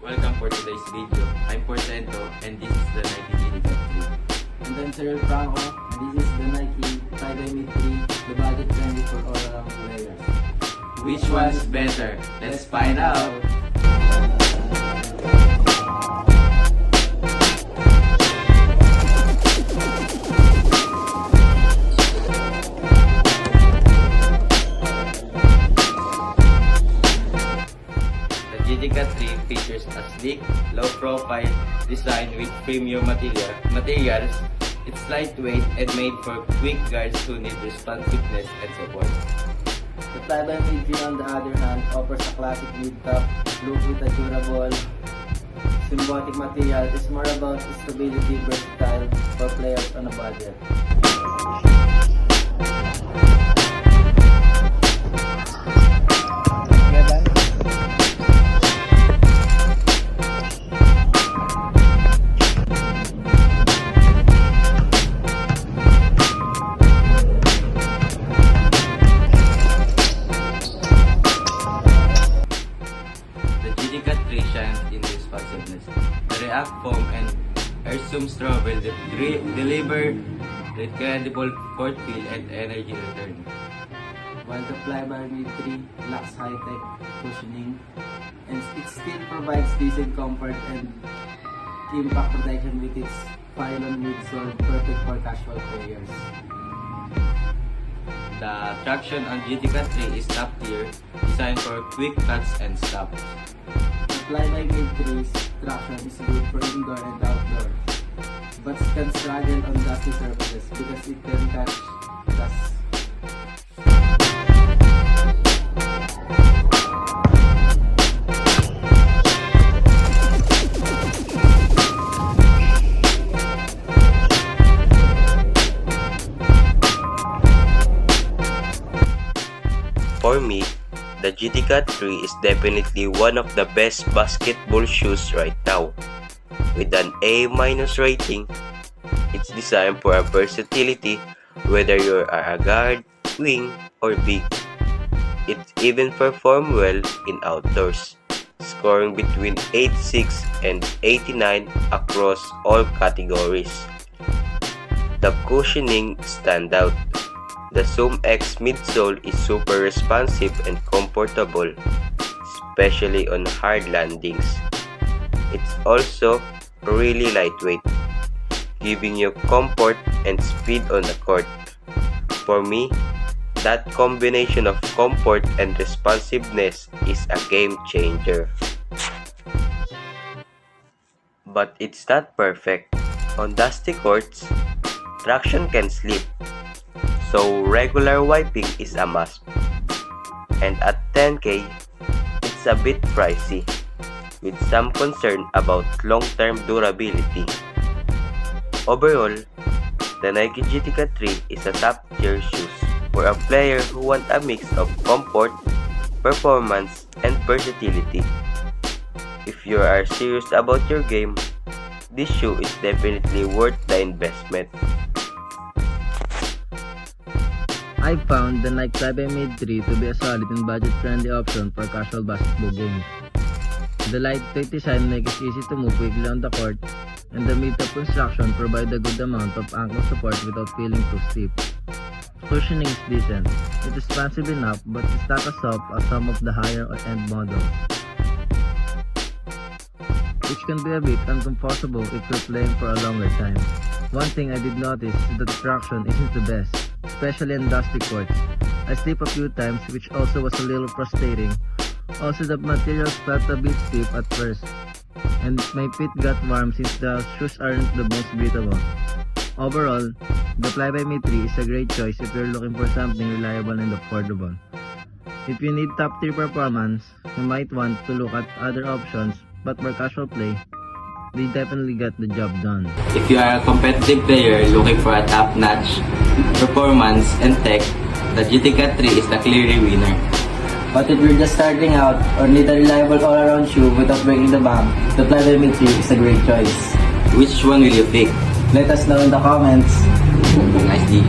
Welcome for today's video. I'm Porcento and this is the Nike GT3. And I'm Cyril Franco, and this is the Nike Tie-Dye Mid 3, the budget friendly for all-around players. Which one's better? Let's find out! The GTCat 3 features a sleek, low-profile design with premium materials. It's lightweight and made for quick guards who need responsiveness and support. The Tie-Dye Mid 3, on the other hand, offers a classic mid-top look with a durable, symbiotic material. It's more about stability, versatile for players on a budget. The GTCat 3 shines in responsiveness. The React Foam and Airzoom Straw will deliver incredible court feel and energy return. While the Flyby Mid 3 lacks high-tech cushioning, and it still provides decent comfort and impact protection with its pylon midsole, perfect for casual players. The traction on GTCat 3 is top tier, designed for quick cuts and stops. The Flyby Mid 3's traction is good for indoor and outdoor, but can struggle on dusty surfaces because it can catch dust. For me, the GTCat 3 is definitely one of the best basketball shoes right now. With an A- rating, it's designed for a versatility whether you are a guard, wing, or big. It even performs well in outdoors, scoring between 86 and 89 across all categories. The cushioning stand out. The Zoom X midsole is super responsive and comfortable, especially on hard landings. It's also really lightweight, giving you comfort and speed on the court. For me, that combination of comfort and responsiveness is a game changer. But it's not perfect. On dusty courts, traction can slip, so regular wiping is a must. And at 10K, it's a bit pricey, with some concern about long-term durability. Overall, the Nike GTCat 3 is a top-tier shoes for a player who want a mix of comfort, performance, and versatility. If you are serious about your game, this shoe is definitely worth the investment. I found the Nike Tie-Dye Mid 3 to be a solid and budget-friendly option for casual basketball games. The lightweight design makes it easy to move quickly on the court, and the mid-top construction provides a good amount of ankle support without feeling too stiff. Cushioning is decent. It is responsive enough, but it's not as soft as some of the higher-end models, which can be a bit uncomfortable if you're playing for a longer time. One thing I did notice is that the traction isn't the best, especially in dusty courts. I slipped a few times, which also was a little frustrating. Also, the materials felt a bit stiff at first, and my feet got warm since the shoes aren't the most breathable. Overall, the Flyby Mid 3 is a great choice if you're looking for something reliable and affordable. If you need top-tier performance, you might want to look at other options, but for casual play, they definitely got the job done. If you are a competitive player looking for a top-notch performance and tech, the GTCat 3 is the clear winner. But if you're just starting out or need a reliable all-around shoe without breaking the bank, the Flyby Mid 3 is a great choice. Which one will you pick? Let us know in the comments. Nice D.